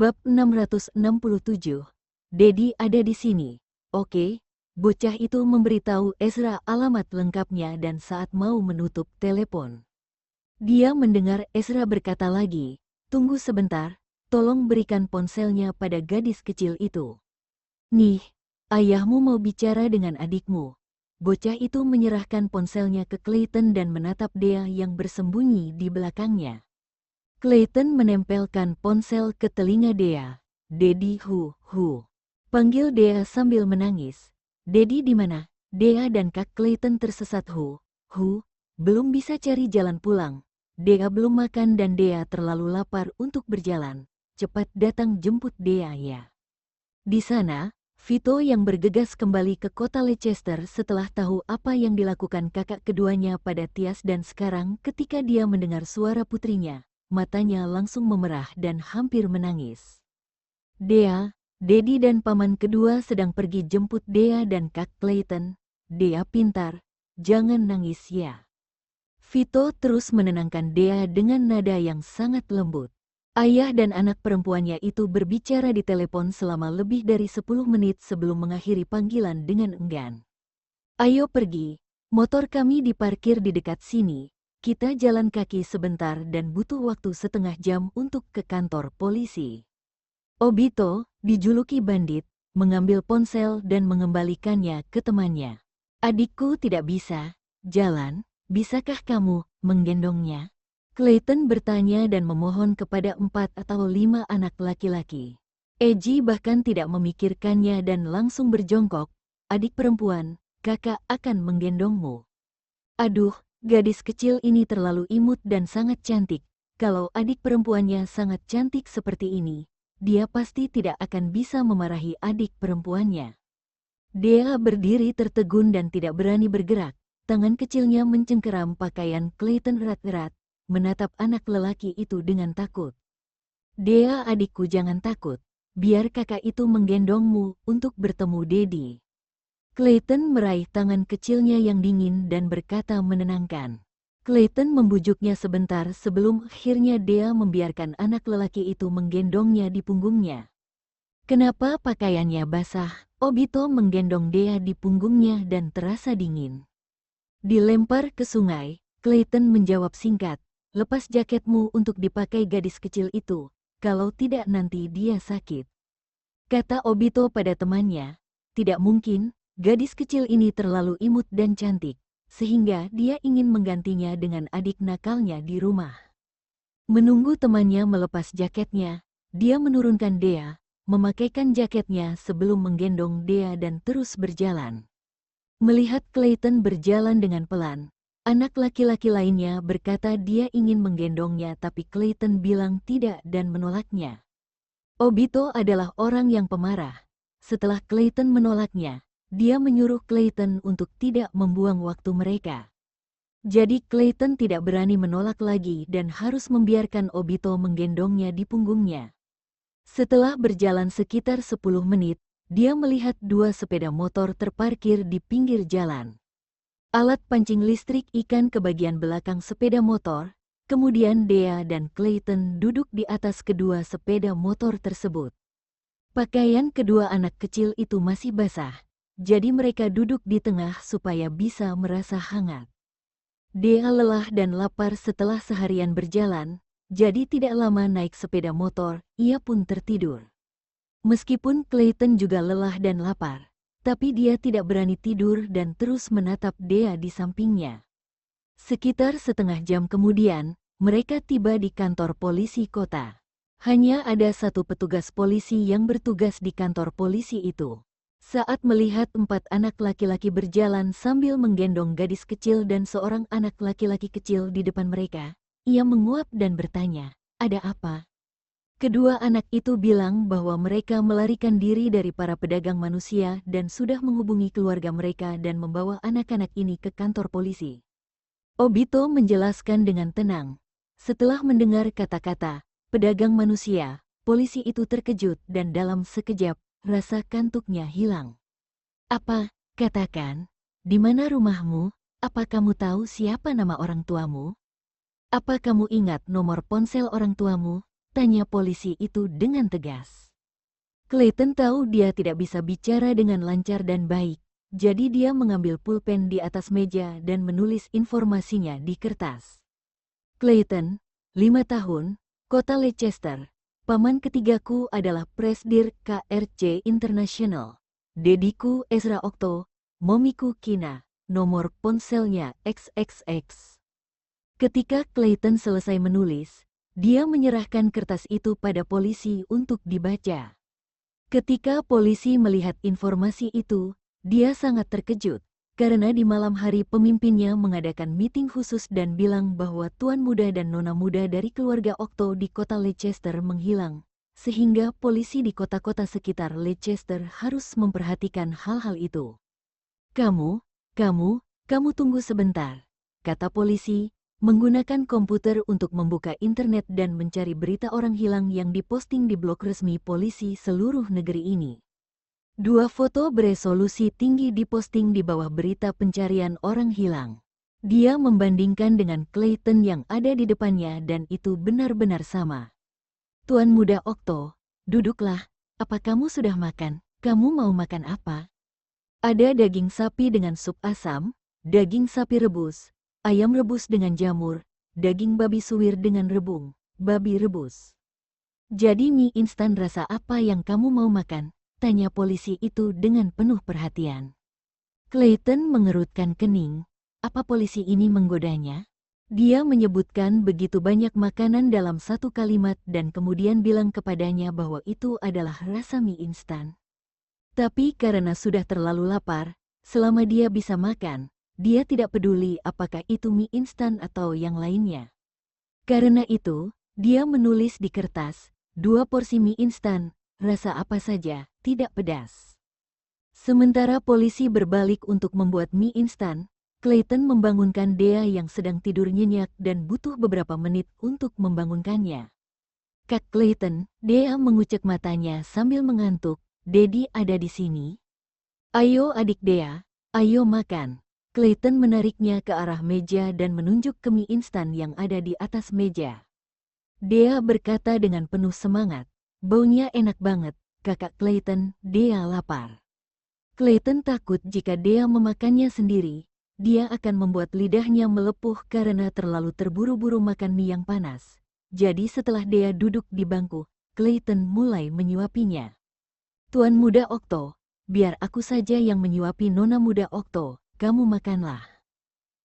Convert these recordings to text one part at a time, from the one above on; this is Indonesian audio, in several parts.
Bab 667. Dedi ada di sini. Oke. Bocah itu memberitahu Ezra alamat lengkapnya dan saat mau menutup telepon, dia mendengar Ezra berkata lagi, "Tunggu sebentar, tolong berikan ponselnya pada gadis kecil itu." "Nih, ayahmu mau bicara dengan adikmu." Bocah itu menyerahkan ponselnya ke Clayton dan menatap Dea yang bersembunyi di belakangnya. Clayton menempelkan ponsel ke telinga Dea. "Dedi, panggil Dea sambil menangis. "Dedi di mana?" Dea dan Kak Clayton tersesat. Belum bisa cari jalan pulang. Dea belum makan dan Dea terlalu lapar untuk berjalan. Cepat datang jemput Dea ya." Di sana, Vito yang bergegas kembali ke kota Leicester setelah tahu apa yang dilakukan kakak keduanya pada Tias dan sekarang ketika dia mendengar suara putrinya, matanya langsung memerah dan hampir menangis. "Dea, Dedi dan paman kedua sedang pergi jemput Dea dan Kak Clayton. Dea pintar, jangan nangis ya." Vito terus menenangkan Dea dengan nada yang sangat lembut. Ayah dan anak perempuannya itu berbicara di telepon selama lebih dari 10 menit sebelum mengakhiri panggilan dengan enggan. "Ayo pergi, motor kami diparkir di dekat sini. Kita jalan kaki sebentar dan butuh waktu setengah jam untuk ke kantor polisi." Obito, dijuluki bandit, mengambil ponsel dan mengembalikannya ke temannya. "Adikku tidak bisa jalan, bisakah kamu menggendongnya?" Clayton bertanya dan memohon kepada 4 atau 5 anak laki-laki. Eji bahkan tidak memikirkannya dan langsung berjongkok, "Adik perempuan, kakak akan menggendongmu." "Aduh, gadis kecil ini terlalu imut dan sangat cantik. Kalau adik perempuannya sangat cantik seperti ini, dia pasti tidak akan bisa memarahi adik perempuannya." Dea berdiri tertegun dan tidak berani bergerak. Tangan kecilnya mencengkeram pakaian Clayton erat-erat, menatap anak lelaki itu dengan takut. "Dea adikku, jangan takut. Biar kakak itu menggendongmu untuk bertemu Dedi." Clayton meraih tangan kecilnya yang dingin dan berkata menenangkan. Clayton membujuknya sebentar sebelum akhirnya Dea membiarkan anak lelaki itu menggendongnya di punggungnya. "Kenapa pakaiannya basah?" Obito menggendong Dea di punggungnya dan terasa dingin. "Dilempar ke sungai." Clayton menjawab singkat, "Lepas jaketmu untuk dipakai gadis kecil itu, kalau tidak nanti dia sakit." Kata Obito pada temannya, "Tidak mungkin, gadis kecil ini terlalu imut dan cantik, sehingga dia ingin menggantinya dengan adik nakalnya di rumah." Menunggu temannya melepas jaketnya, dia menurunkan Dea, memakaikan jaketnya sebelum menggendong Dea dan terus berjalan. Melihat Clayton berjalan dengan pelan, anak laki-laki lainnya berkata dia ingin menggendongnya tapi Clayton bilang tidak dan menolaknya. Obito adalah orang yang pemarah. Setelah Clayton menolaknya, dia menyuruh Clayton untuk tidak membuang waktu mereka. Jadi Clayton tidak berani menolak lagi dan harus membiarkan Obito menggendongnya di punggungnya. Setelah berjalan sekitar 10 menit, dia melihat 2 sepeda motor terparkir di pinggir jalan. Alat pancing listrik ikan ke bagian belakang sepeda motor, kemudian Dea dan Clayton duduk di atas kedua sepeda motor tersebut. Pakaian kedua anak kecil itu masih basah, jadi mereka duduk di tengah supaya bisa merasa hangat. Dea lelah dan lapar setelah seharian berjalan, jadi tidak lama naik sepeda motor, ia pun tertidur. Meskipun Clayton juga lelah dan lapar, tapi dia tidak berani tidur dan terus menatap Dea di sampingnya. Sekitar setengah jam kemudian, mereka tiba di kantor polisi kota. Hanya ada satu petugas polisi yang bertugas di kantor polisi itu. Saat melihat 4 anak laki-laki berjalan sambil menggendong gadis kecil dan seorang anak laki-laki kecil di depan mereka, ia menguap dan bertanya, "Ada apa?" Kedua anak itu bilang bahwa mereka melarikan diri dari para pedagang manusia dan sudah menghubungi keluarga mereka dan membawa anak-anak ini ke kantor polisi. Obito menjelaskan dengan tenang. Setelah mendengar kata-kata pedagang manusia, polisi itu terkejut dan dalam sekejap, rasa kantuknya hilang. "Apa? Katakan. Di mana rumahmu? Apa kamu tahu siapa nama orang tuamu? Apa kamu ingat nomor ponsel orang tuamu?" Tanya polisi itu dengan tegas. Clayton tahu dia tidak bisa bicara dengan lancar dan baik, jadi dia mengambil pulpen di atas meja dan menulis informasinya di kertas. Clayton, 5 tahun, Kota Leicester. Paman ketigaku adalah Presdir KRC International. Dediku Ezra Okto, momiku Kina, nomor ponselnya XXX. Ketika Clayton selesai menulis, dia menyerahkan kertas itu pada polisi untuk dibaca. Ketika polisi melihat informasi itu, dia sangat terkejut, karena di malam hari pemimpinnya mengadakan meeting khusus dan bilang bahwa tuan muda dan nona muda dari keluarga Okto di kota Leicester menghilang, sehingga polisi di kota-kota sekitar Leicester harus memperhatikan hal-hal itu. Kamu tunggu sebentar, kata polisi, menggunakan komputer untuk membuka internet dan mencari berita orang hilang yang diposting di blog resmi polisi seluruh negeri ini. 2 foto beresolusi tinggi diposting di bawah berita pencarian orang hilang. Dia membandingkan dengan Clayton yang ada di depannya dan itu benar-benar sama. Tuan muda Okto, duduklah. Apa kamu sudah makan? Kamu mau makan apa? Ada daging sapi dengan sup asam, daging sapi rebus, ayam rebus dengan jamur, daging babi suwir dengan rebung, babi rebus. Jadi mie instan rasa apa yang kamu mau makan? Tanya polisi itu dengan penuh perhatian. Clayton mengerutkan kening. Apa polisi ini menggodanya? Dia menyebutkan begitu banyak makanan dalam satu kalimat dan kemudian bilang kepadanya bahwa itu adalah rasa mie instan. Tapi karena sudah terlalu lapar, selama dia bisa makan, dia tidak peduli apakah itu mie instan atau yang lainnya. Karena itu, dia menulis di kertas, 2 porsi mie instan, rasa apa saja, tidak pedas. Sementara polisi berbalik untuk membuat mie instan, Clayton membangunkan Dea yang sedang tidur nyenyak dan butuh beberapa menit untuk membangunkannya. Kak Clayton, Dea mengucek matanya sambil mengantuk. Dedi ada di sini. Ayo adik Dea, ayo makan. Clayton menariknya ke arah meja dan menunjuk ke mie instan yang ada di atas meja. Dea berkata dengan penuh semangat, baunya enak banget, kakak Clayton, Dea lapar. Clayton takut jika Dea memakannya sendiri, dia akan membuat lidahnya melepuh karena terlalu terburu-buru makan mie yang panas. Jadi setelah Dea duduk di bangku, Clayton mulai menyuapinya. Tuan muda Okto, biar aku saja yang menyuapi nona muda Okto, kamu makanlah.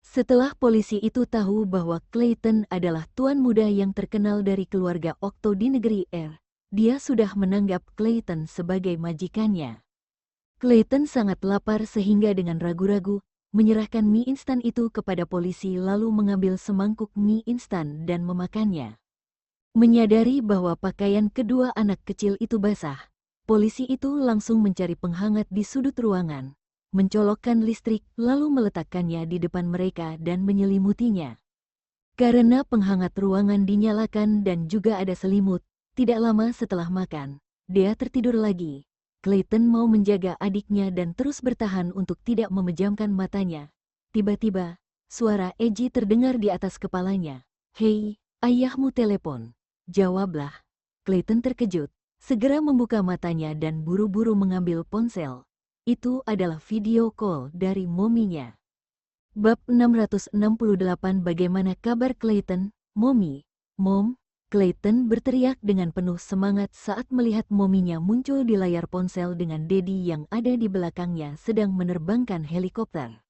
Setelah polisi itu tahu bahwa Clayton adalah tuan muda yang terkenal dari keluarga Okto di negeri R, dia sudah menanggap Clayton sebagai majikannya. Clayton sangat lapar sehingga dengan ragu-ragu, menyerahkan mie instan itu kepada polisi lalu mengambil semangkuk mie instan dan memakannya. Menyadari bahwa pakaian kedua anak kecil itu basah, polisi itu langsung mencari penghangat di sudut ruangan, mencolokkan listrik lalu meletakkannya di depan mereka dan menyelimutinya. Karena penghangat ruangan dinyalakan dan juga ada selimut, tidak lama setelah makan, dia tertidur lagi. Clayton mau menjaga adiknya dan terus bertahan untuk tidak memejamkan matanya. Tiba-tiba, suara Eji terdengar di atas kepalanya. Hei, ayahmu telepon. Jawablah. Clayton terkejut. Segera membuka matanya dan buru-buru mengambil ponsel. Itu adalah video call dari mominya. Bab 668 Bagaimana kabar Clayton, Momi? Mom, Clayton berteriak dengan penuh semangat saat melihat mominya muncul di layar ponsel dengan Dedi yang ada di belakangnya sedang menerbangkan helikopter.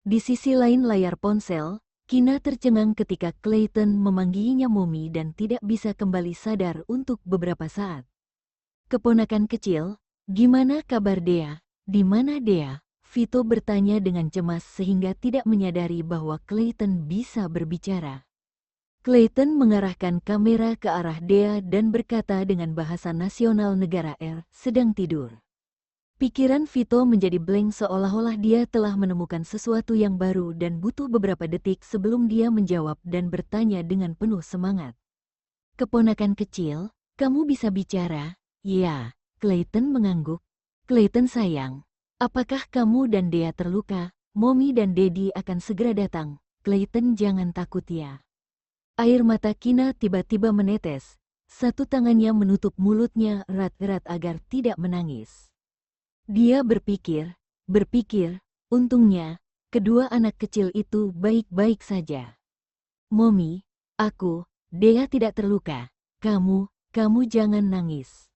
Di sisi lain layar ponsel, Kina tercengang ketika Clayton memangginya Momi dan tidak bisa kembali sadar untuk beberapa saat. Keponakan kecil, gimana kabar Dea? Di mana Dea? Vito bertanya dengan cemas sehingga tidak menyadari bahwa Clayton bisa berbicara. Clayton mengarahkan kamera ke arah Dea dan berkata dengan bahasa nasional negara R, sedang tidur. Pikiran Vito menjadi blank seolah-olah dia telah menemukan sesuatu yang baru dan butuh beberapa detik sebelum dia menjawab dan bertanya dengan penuh semangat. Keponakan kecil, kamu bisa bicara? Ya, Clayton mengangguk. Clayton sayang, apakah kamu dan Dea terluka? Momi dan Dedi akan segera datang. Clayton jangan takut ya. Air mata Kina tiba-tiba menetes. Satu tangannya menutup mulutnya erat-erat agar tidak menangis. Dia berpikir, untungnya, kedua anak kecil itu baik-baik saja. Mommy, Dea tidak terluka. Kamu jangan nangis.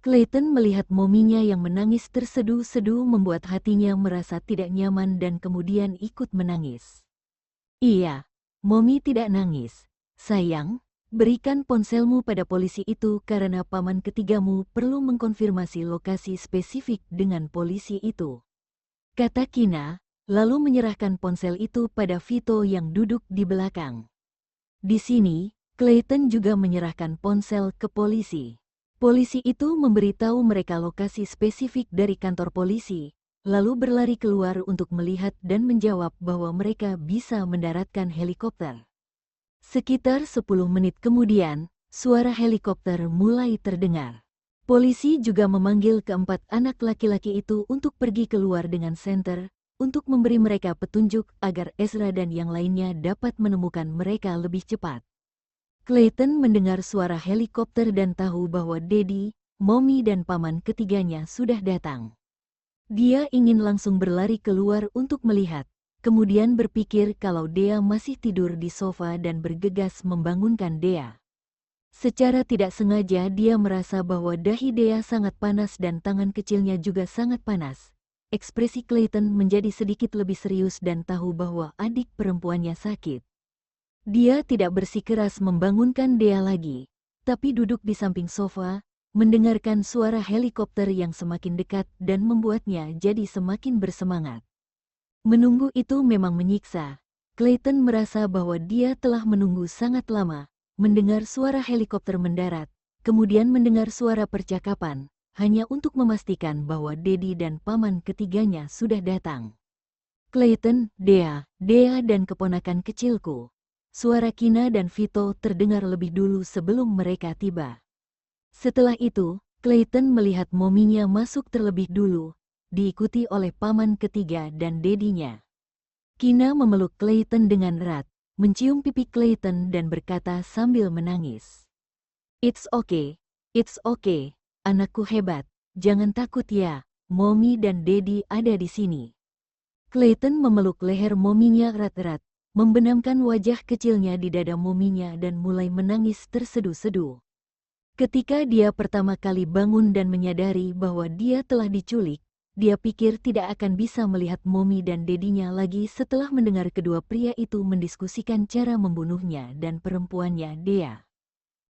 Clayton melihat mominya yang menangis terseduh-seduh membuat hatinya merasa tidak nyaman dan kemudian ikut menangis. Iya, Mommy tidak nangis. Sayang, berikan ponselmu pada polisi itu karena paman ketigamu perlu mengkonfirmasi lokasi spesifik dengan polisi itu. Kata Kina, lalu menyerahkan ponsel itu pada Vito yang duduk di belakang. Di sini, Clayton juga menyerahkan ponsel ke polisi. Polisi itu memberitahu mereka lokasi spesifik dari kantor polisi, lalu berlari keluar untuk melihat dan menjawab bahwa mereka bisa mendaratkan helikopter. Sekitar 10 menit kemudian, suara helikopter mulai terdengar. Polisi juga memanggil keempat anak laki-laki itu untuk pergi keluar dengan senter, untuk memberi mereka petunjuk agar Ezra dan yang lainnya dapat menemukan mereka lebih cepat. Clayton mendengar suara helikopter dan tahu bahwa Daddy, Mommy dan paman ketiganya sudah datang. Dia ingin langsung berlari keluar untuk melihat, kemudian berpikir kalau Dea masih tidur di sofa dan bergegas membangunkan Dea. Secara tidak sengaja dia merasa bahwa dahi Dea sangat panas dan tangan kecilnya juga sangat panas. Ekspresi Clayton menjadi sedikit lebih serius dan tahu bahwa adik perempuannya sakit. Dia tidak bersikeras membangunkan Dea lagi, tapi duduk di samping sofa, mendengarkan suara helikopter yang semakin dekat dan membuatnya jadi semakin bersemangat. Menunggu itu memang menyiksa. Clayton merasa bahwa dia telah menunggu sangat lama, mendengar suara helikopter mendarat, kemudian mendengar suara percakapan, hanya untuk memastikan bahwa Daddy dan paman ketiganya sudah datang. Clayton, Dea dan keponakan kecilku. Suara Kina dan Vito terdengar lebih dulu sebelum mereka tiba. Setelah itu, Clayton melihat mominya masuk terlebih dulu, diikuti oleh paman ketiga dan dedinya. Kina memeluk Clayton dengan erat, mencium pipi Clayton dan berkata sambil menangis. It's okay, anakku hebat, jangan takut ya, Mommy dan Daddy ada di sini. Clayton memeluk leher mominya erat-erat, membenamkan wajah kecilnya di dada mominya dan mulai menangis terseduh-seduh. Ketika dia pertama kali bangun dan menyadari bahwa dia telah diculik, dia pikir tidak akan bisa melihat Mommy dan dedinya lagi setelah mendengar kedua pria itu mendiskusikan cara membunuhnya dan perempuannya Dea.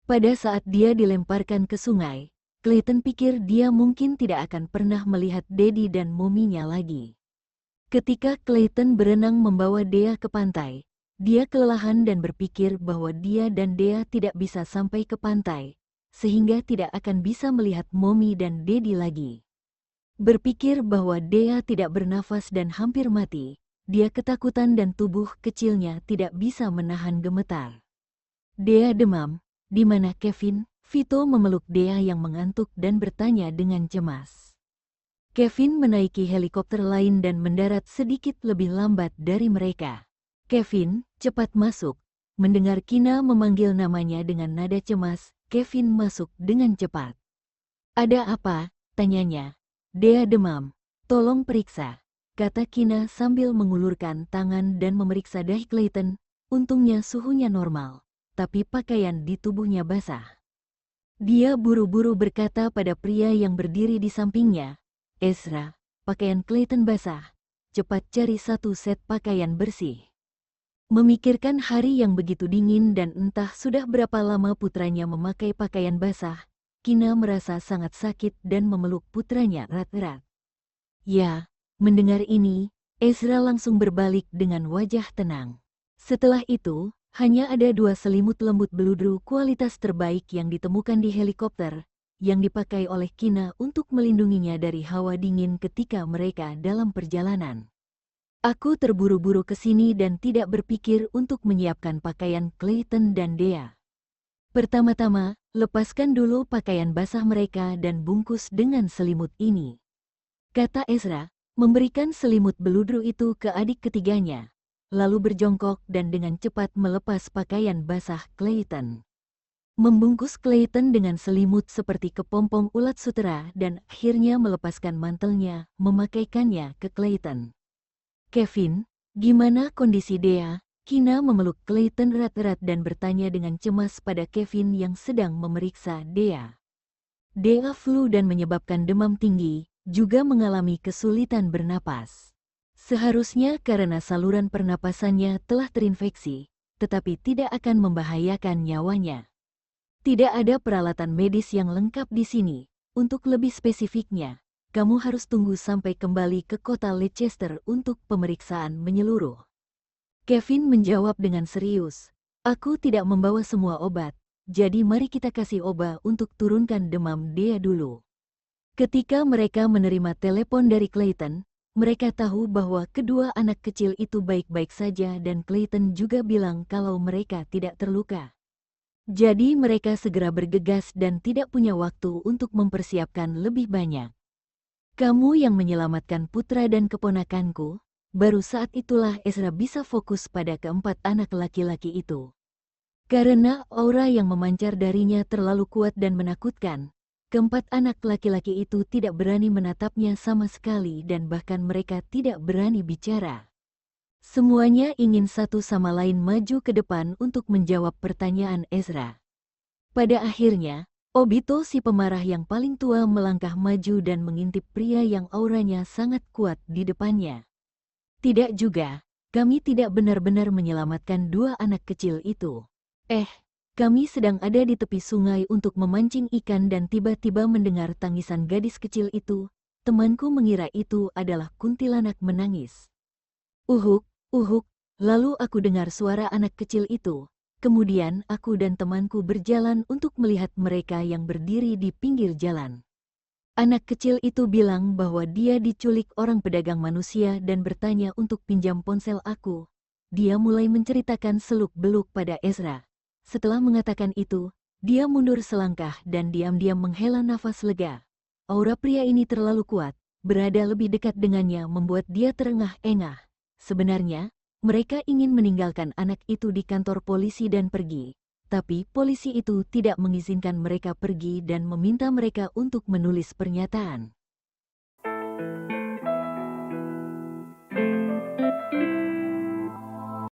Pada saat dia dilemparkan ke sungai, Clayton pikir dia mungkin tidak akan pernah melihat Daddy dan Mominya lagi. Ketika Clayton berenang membawa Dea ke pantai, dia kelelahan dan berpikir bahwa dia dan Dea tidak bisa sampai ke pantai, sehingga tidak akan bisa melihat Mommy dan Daddy lagi. Berpikir bahwa Dea tidak bernafas dan hampir mati, dia ketakutan dan tubuh kecilnya tidak bisa menahan gemetar. Dea demam, di mana Kevin? Vito memeluk Dea yang mengantuk dan bertanya dengan cemas. Kevin menaiki helikopter lain dan mendarat sedikit lebih lambat dari mereka. Kevin, cepat masuk. Mendengar Kina memanggil namanya dengan nada cemas, Kevin masuk dengan cepat. Ada apa? Tanyanya. Dea demam. Tolong periksa, kata Kina sambil mengulurkan tangan dan memeriksa dahi Clayton. Untungnya suhunya normal, tapi pakaian di tubuhnya basah. Dia buru-buru berkata pada pria yang berdiri di sampingnya, Ezra, pakaian Clayton basah. Cepat cari satu set pakaian bersih. Memikirkan hari yang begitu dingin dan entah sudah berapa lama putranya memakai pakaian basah, Kina merasa sangat sakit dan memeluk putranya erat-erat. Ya, mendengar ini, Ezra langsung berbalik dengan wajah tenang. Setelah itu, hanya ada 2 selimut lembut beludru kualitas terbaik yang ditemukan di helikopter, yang dipakai oleh Kina untuk melindunginya dari hawa dingin ketika mereka dalam perjalanan. Aku terburu-buru ke sini dan tidak berpikir untuk menyiapkan pakaian Clayton dan Dea. Pertama-tama, lepaskan dulu pakaian basah mereka dan bungkus dengan selimut ini, kata Ezra, memberikan selimut beludru itu ke adik ketiganya, lalu berjongkok dan dengan cepat melepas pakaian basah Clayton. membungkus Clayton dengan selimut seperti kepompong ulat sutera dan akhirnya melepaskan mantelnya, memakaikannya ke Clayton. "Kevin, gimana kondisi Dea?" Kina memeluk Clayton erat-erat dan bertanya dengan cemas pada Kevin yang sedang memeriksa Dea. Dea flu dan menyebabkan demam tinggi, juga mengalami kesulitan bernapas. Seharusnya karena saluran pernapasannya telah terinfeksi, tetapi tidak akan membahayakan nyawanya. Tidak ada peralatan medis yang lengkap di sini. Untuk lebih spesifiknya, kamu harus tunggu sampai kembali ke kota Leicester untuk pemeriksaan menyeluruh. Kevin menjawab dengan serius, "Aku tidak membawa semua obat, jadi mari kita kasih obat untuk turunkan demam Dea dulu." Ketika mereka menerima telepon dari Clayton, mereka tahu bahwa kedua anak kecil itu baik-baik saja dan Clayton juga bilang kalau mereka tidak terluka. Jadi mereka segera bergegas dan tidak punya waktu untuk mempersiapkan lebih banyak. "Kamu yang menyelamatkan putra dan keponakanku." Baru saat itulah Ezra bisa fokus pada keempat anak laki-laki itu. Karena aura yang memancar darinya terlalu kuat dan menakutkan, keempat anak laki-laki itu tidak berani menatapnya sama sekali dan bahkan mereka tidak berani bicara. Semuanya ingin satu sama lain maju ke depan untuk menjawab pertanyaan Ezra. Pada akhirnya, Obito si pemarah yang paling tua melangkah maju dan mengintip pria yang auranya sangat kuat di depannya. "Tidak juga, kami tidak benar-benar menyelamatkan dua anak kecil itu. Kami sedang ada di tepi sungai untuk memancing ikan dan tiba-tiba mendengar tangisan gadis kecil itu. Temanku mengira itu adalah kuntilanak menangis. Uhuk, uhuk." Lalu aku dengar suara anak kecil itu. Kemudian aku dan temanku berjalan untuk melihat mereka yang berdiri di pinggir jalan. Anak kecil itu bilang bahwa dia diculik orang pedagang manusia dan bertanya untuk pinjam ponsel aku. Dia mulai menceritakan seluk-beluk pada Ezra. Setelah mengatakan itu, dia mundur selangkah dan diam-diam menghela nafas lega. Aura pria ini terlalu kuat, berada lebih dekat dengannya membuat dia terengah-engah. Sebenarnya, mereka ingin meninggalkan anak itu di kantor polisi dan pergi. Tapi polisi itu tidak mengizinkan mereka pergi dan meminta mereka untuk menulis pernyataan.